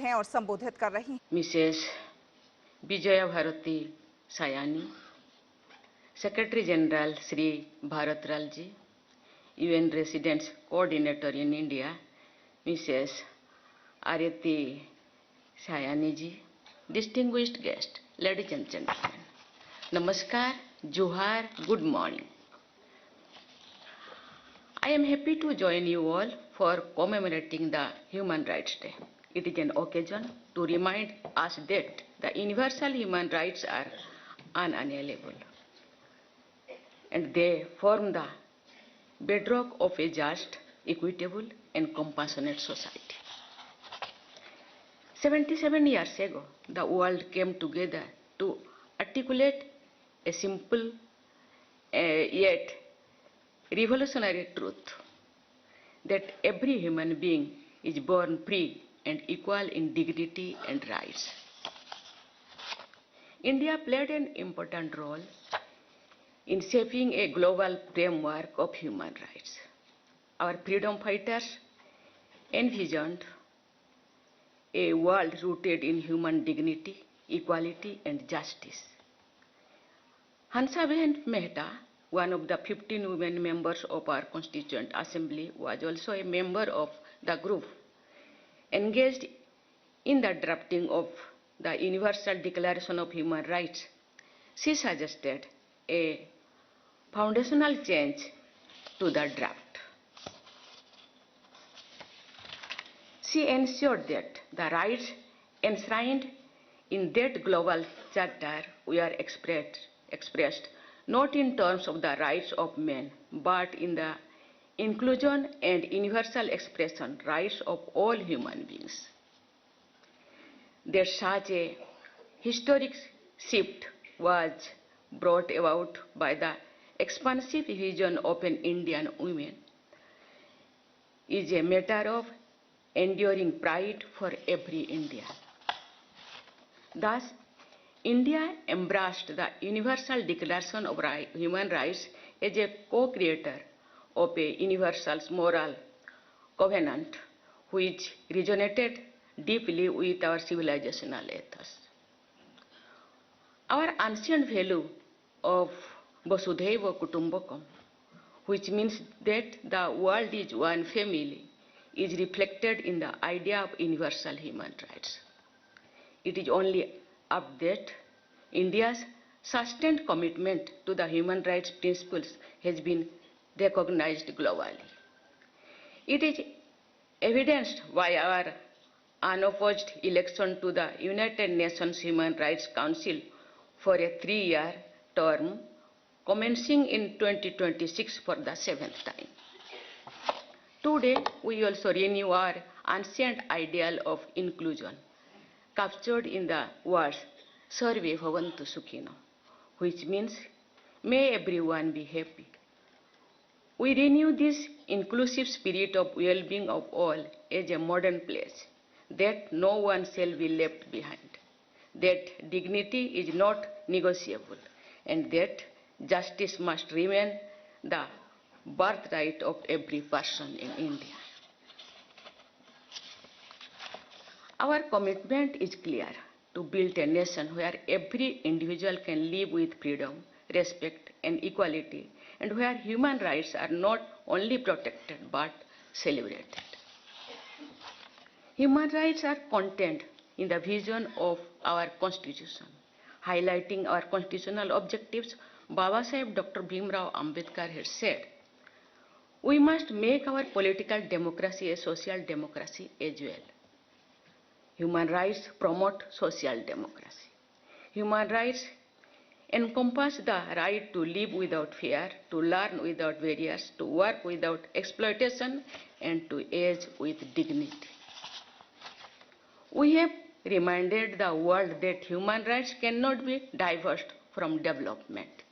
हैं और संबोधित कर रही हैं। Mrs Vijaya Bharati Sayani, secretary general Shri Bharatlal ji, UN residents coordinator in India Mrs Aarti Sayani ji, distinguished guest, ladies and gentlemen, namaskar, johar, good morning. I am happy to join you all for commemorating the Human Rights Day. It is an occasion to remind us that the universal human rights are unalienable and they form the bedrock of a just, equitable and compassionate society. 77 years ago, the world came together to articulate a simple yet revolutionary truth that every human being is born free and equal in dignity and rights. India played an important role in shaping a global framework of human rights. Our freedom fighters envisioned a world rooted in human dignity, equality and justice. Hansaben Mehta, one of the 15 women members of our Constituent Assembly, was also a member of the group engaged in the drafting of the Universal Declaration of Human Rights. She suggested a foundational change to the draft. She ensured that the rights enshrined in that global charter were expressed not in terms of the rights of men, but in the inclusion and universal expression rights of all human beings. That such a historic shift was brought about by the expansive vision of an Indian woman is a matter of enduring pride for every Indian. Thus, India embraced the Universal Declaration of Human Rights as a co-creator of a universal moral covenant which resonated deeply with our civilizational ethos. Our ancient value of Vasudhaiva Kutumbakam, which means that the world is one family, is reflected in the idea of universal human rights. It is only up that India's sustained commitment to the human rights principles has been recognized globally. It is evidenced by our unopposed election to the United Nations Human Rights Council for a 3-year term commencing in 2026 for the 7th time. Today, we also renew our ancient ideal of inclusion, captured in the words Sarve Bhavantu Sukhino, which means may everyone be happy. We renew this inclusive spirit of well-being of all as a modern pledge, that no one shall be left behind, that dignity is not negotiable, and that justice must remain the birthright of every person in India. Our commitment is clear: to build a nation where every individual can live with freedom, respect and equality, and where human rights are not only protected but celebrated. Human rights are contained in the vision of our Constitution. Highlighting our constitutional objectives, Baba Saheb Dr. Bhimrao Ambedkar had said, we must make our political democracy a social democracy as well. Human rights promote social democracy. Human rights encompass the right to live without fear, to learn without barriers, to work without exploitation, and to age with dignity. We have reminded the world that human rights cannot be divorced from development.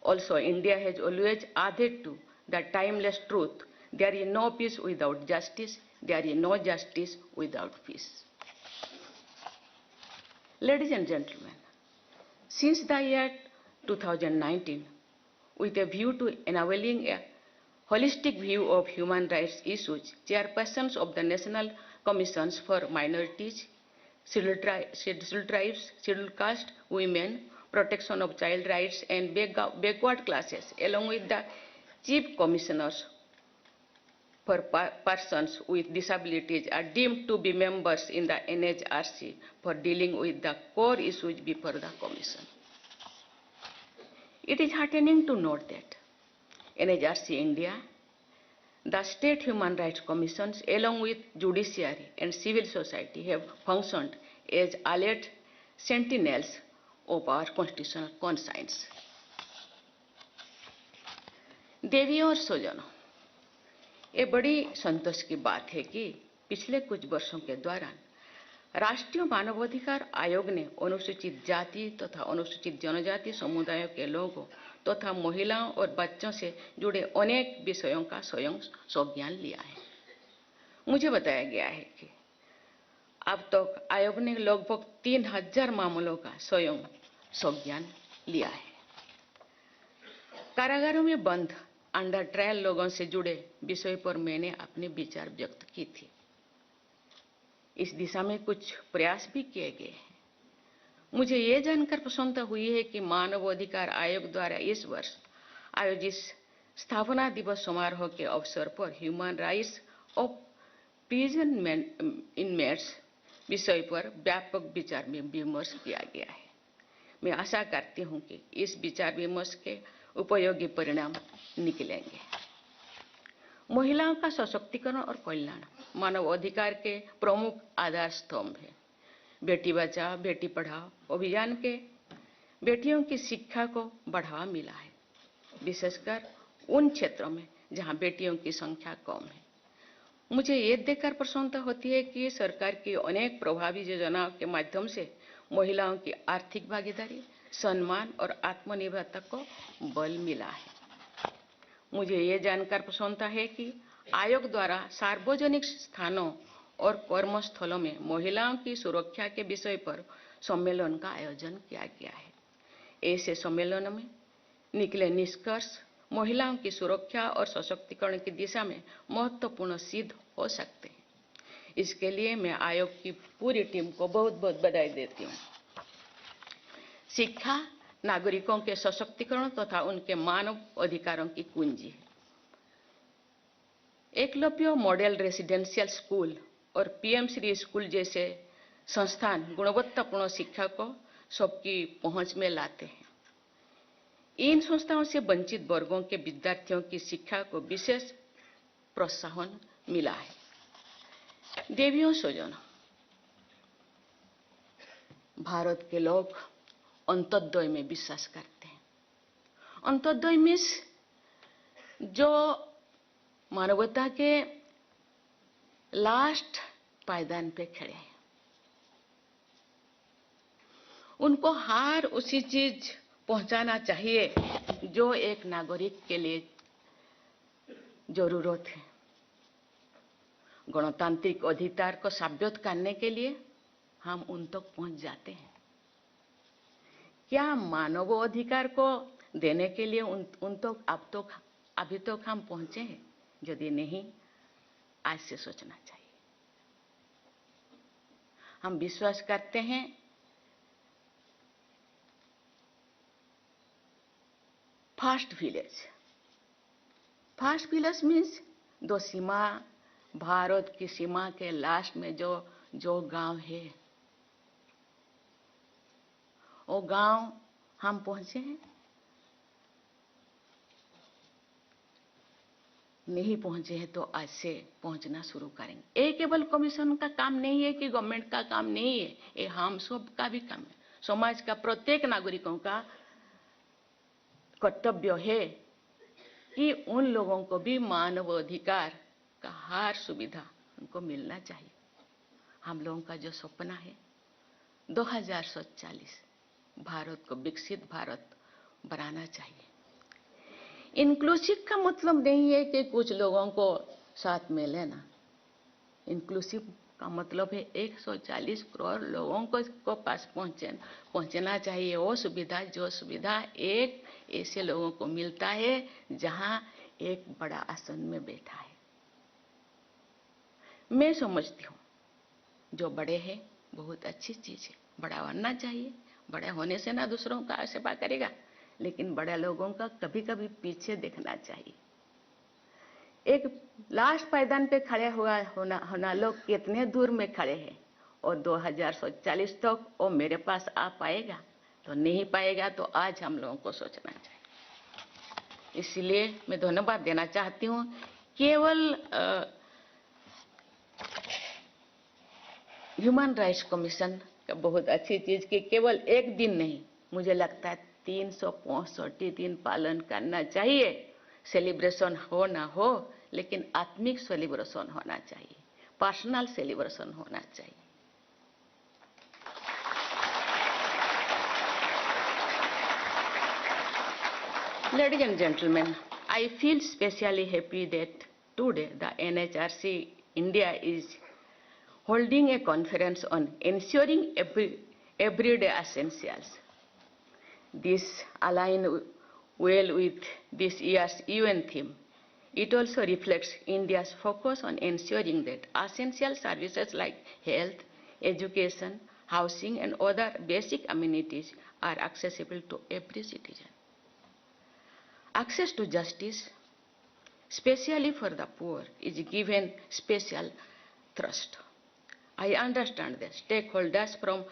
Also, India has always adhered to the timeless truth: there is no peace without justice, there is no justice without peace. Ladies and gentlemen, since the year 2019, with a view to enabling a holistic view of human rights issues, chairpersons of the National Commissions for Minorities, scheduled tribes, scheduled caste, women, protection of child rights and backward classes, along with the chief commissioners for persons with disabilities are deemed to be members in the NHRC for dealing with the core issues before the Commission. It is heartening to note that NHRC India, the state human rights commissions along with judiciary and civil society have functioned as alert sentinels of our constitutional conscience. देवी और स्वजनों, ये बड़ी संतोष की बात है कि पिछले कुछ वर्षों के दौरान राष्ट्रीय मानवाधिकार आयोग ने अनुसूचित जाति तथा अनुसूचित जनजाति समुदायों के लोगों तथा महिलाओं और बच्चों से जुड़े अनेक विषयों का स्वयं संज्ञान लिया है। मुझे बताया गया है कि अब तक आयोग ने लगभग 3000 मामलों का स्वयं संज्ञान लिया है। कारागारों में बंद अंडर ट्रायल लोगों से जुड़े विषय पर मैंने अपने विचार व्यक्त की थी। इस दिशा में कुछ प्रयास भी किए गए हैं। मुझे ये जानकर प्रसन्नता हुई है कि मानव अधिकार आयोग द्वारा इस वर्ष आयोजित स्थापना दिवस समारोह के अवसर पर human rights of prison inmates विषय पर व्यापक विचार विमर्श किया गया है। मैं आशा करती हूं कि इस विचार विमर्श के उपयोगी परिणाम निकलेंगे। महिलाओं का सशक्तिकरण और कल्याण मानव अधिकार के प्रमुख आधार स्तंभ है। बेटी बचाओ बेटी पढ़ाओ अभियान के बेटियों की शिक्षा को बढ़ावा मिला है, विशेषकर उन क्षेत्रों में जहां बेटियों की संख्या कम है। मुझे ये देखकर प्रसन्नता होती है कि सरकार की अनेक प्रभावी योजनाओं के माध्यम से महिलाओं की आर्थिक भागीदारी, सम्मान और आत्मनिर्भरता को बल मिला है। मुझे ये जानकर प्रसन्नता है कि आयोग द्वारा सार्वजनिक स्थानों और कर्मस्थलों में महिलाओं की सुरक्षा के विषय पर सम्मेलन का आयोजन किया गया है। ऐसे सम्मेलन में निकले निष्कर्ष महिलाओं की सुरक्षा और सशक्तिकरण की दिशा में महत्वपूर्ण सिद्ध हो सकते हैं। इसके लिए मैं आयोग की पूरी टीम को बहुत बहुत बधाई देती हूँ। शिक्षा नागरिकों के सशक्तिकरण तथा उनके मानव अधिकारों की कुंजी है। एकलव्य मॉडल रेसिडेंशियल स्कूल और पीएम श्री स्कूल जैसे संस्थान गुणवत्तापूर्ण शिक्षा को सबकी पहुंच में लाते हैं। इन संस्थाओं से वंचित वर्गों के विद्यार्थियों की शिक्षा को विशेष प्रोत्साहन मिला है। देवियों स्वजनों, भारत के लोग अंत्योदय में विश्वास करते हैं। अंत्योदय मीन्स जो मानवता के लास्ट पायदान पे खड़े हैं, उनको हर उसी चीज पहुंचाना चाहिए जो एक नागरिक के लिए जरूरत है। गणतांत्रिक अधिकार को साबित करने के लिए हम उन तक पहुंच जाते हैं। क्या मानव अधिकार को देने के लिए उन तक अभी तक हम पहुंचे हैं? यदि नहीं, आज से सोचना चाहिए। हम विश्वास करते हैं first village. First village means दो सीमा, भारत की सीमा के लास्ट में जो गांव है, वो गांव हम पहुंचे हैं? नहीं पहुंचे हैं तो आज से पहुंचना शुरू करेंगे। ये केवल कमीशन का काम नहीं है कि गवर्नमेंट का काम नहीं है, ये हम सब का भी काम है। समाज का प्रत्येक नागरिकों का कर्तव्य है कि उन लोगों को भी मानव अधिकार का हर सुविधा उनको मिलना चाहिए। हम लोगों का जो सपना है 2047 भारत को विकसित भारत बनाना चाहिए। इंक्लूसिव का मतलब नहीं है कि कुछ लोगों को साथ में लेना। इंक्लूसिव का मतलब है 140 करोड़ लोगों को पास पहुंचना चाहिए वो सुविधा, जो सुविधा एक ऐसे लोगों को मिलता है जहां एक बड़ा आसन में बैठा है। मैं समझती हूं जो बड़े हैं बहुत अच्छी चीज़ है। बड़ा बनना चाहिए, बड़े होने से ना दूसरों का सेवा करेगा, लेकिन बड़े लोगों का कभी कभी पीछे देखना चाहिए। एक लास्ट पायदान पे खड़े होना लोग कितने दूर में खड़े हैं, और 2040 तक वो मेरे पास आ पाएगा तो नहीं पाएगा, तो आज हम लोगों को सोचना चाहिए। इसलिए मैं धन्यवाद देना चाहती हूँ। केवल ह्यूमन राइट्स कमीशन का बहुत अच्छी चीज कि केवल एक दिन नहीं, मुझे लगता है 365 दिन पालन करना चाहिए। सेलिब्रेशन हो ना हो, लेकिन आत्मिक सेलिब्रेशन होना चाहिए, पर्सनल सेलिब्रेशन होना चाहिए। Ladies and gentlemen, I feel specially happy that today the NHRC India is holding a conference on ensuring everyday essentials. This aligns well with this year's UN theme. It also reflects India's focus on ensuring that essential services like health, education, housing, and other basic amenities are accessible to every citizen. Access to justice, especially for the poor, is given special thrust. I understand that stakeholders from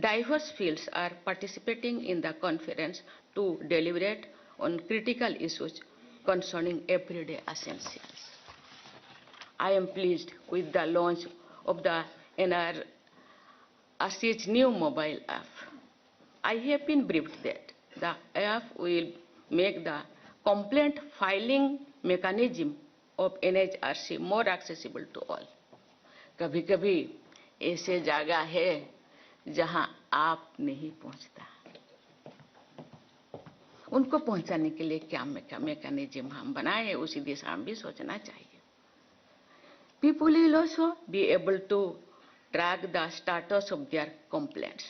diverse fields are participating in the conference to deliberate on critical issues concerning everyday essentials. I am pleased with the launch of the NRC's new mobile app. I have been briefed that the app will make the complaint filing mechanism of NHRC more accessible to all. कभी कभी ऐसे जगह है जहां आप नहीं पहुंचता, उनको पहुंचाने के लिए क्या मैकेनिज्म हम बनाए, उसी दिशा में भी सोचना चाहिए. People will also be able to track the status of their complaints.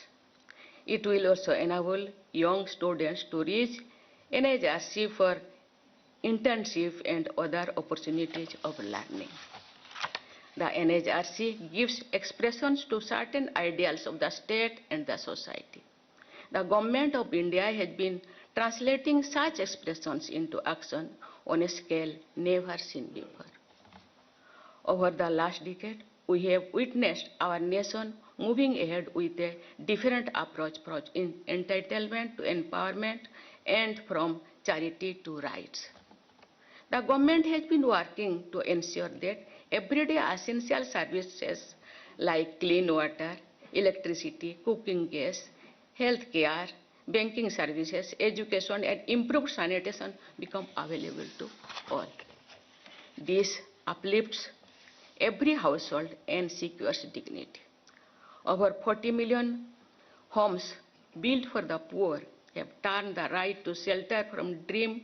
It will also enable young students to reach NHRC for internship and other opportunities of learning. The NHRC gives expressions to certain ideals of the state and the society. The Government of India has been translating such expressions into action on a scale never seen before. Over the last decade, we have witnessed our nation moving ahead with a different approach in entitlement to empowerment and from charity to rights. The government has been working to ensure that everyday essential services like clean water, electricity, cooking gas, health care, banking services, education, and improved sanitation become available to all. This uplifts every household and secures dignity. Over 40 million homes built for the poor have turned the right to shelter from dream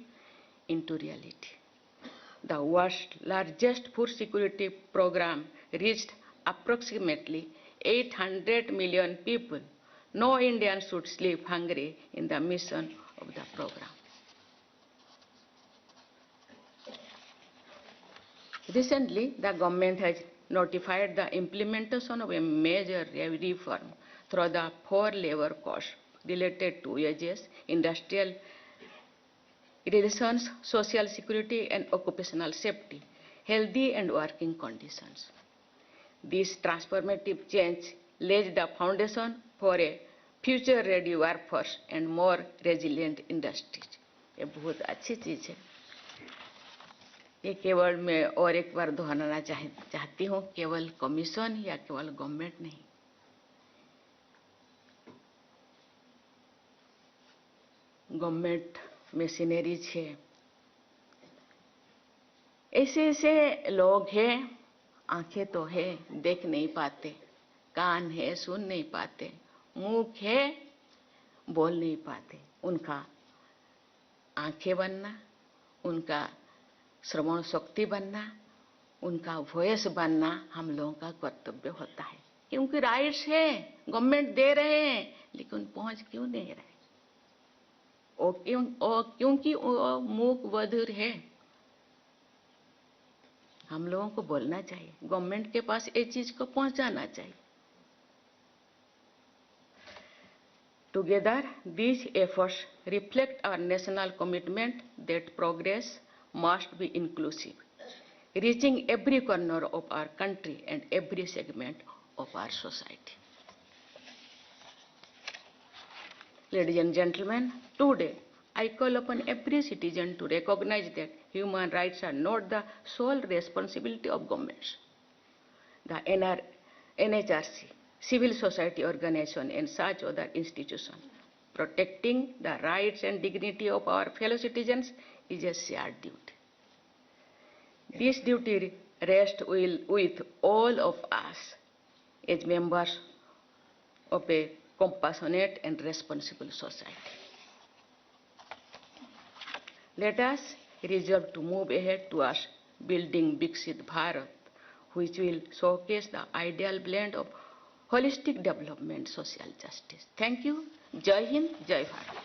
into reality. The world's largest food security program reached approximately 800 million people. No Indian should sleep hungry in the mission of the program. Recently, the government has notified the implementation of a major reform through the 4 labor codes related to wages, industrial relations, social security, and occupational safety, healthy and working conditions. This transformative change lays the foundation for a future-ready workforce and more resilient industries. ये बहुत अच्छी चीज़ है. ये केवल मैं और एक बार दोहराना चाहती हूँ, केवल कमीशन या केवल गवर्नमेंट नहीं, गवर्नमेंट मशीनरीज है, ऐसे ऐसे लोग हैं, आंखें तो है देख नहीं पाते, कान है सुन नहीं पाते, मुंह है बोल नहीं पाते, उनका आंखें बनना, उनका श्रवण शक्ति बनना, उनका वॉइस बनना हम लोगों का कर्तव्य होता है. क्योंकि राइट्स है, गवर्नमेंट दे रहे हैं, लेकिन पहुंच क्यों नहीं रहे? क्योंकि वो मूक बधिर है. हम लोगों को बोलना चाहिए, गवर्नमेंट के पास ये चीज को पहुंचाना चाहिए. Together, these efforts reflect our national commitment that progress must be inclusive, reaching every corner of our country and every segment of our society. Ladies and gentlemen, today I call upon every citizen to recognize that human rights are not the sole responsibility of governments. The NHRC, civil society organization and such other institutions. Protecting the rights and dignity of our fellow citizens is a shared duty. This duty rests with all of us as members of a compassionate and responsible society. Let us resolve to move ahead towards building Viksit Bharat, which will showcase the ideal blend of holistic development, social justice. Thank you. Jai Hind, Jai Bharat.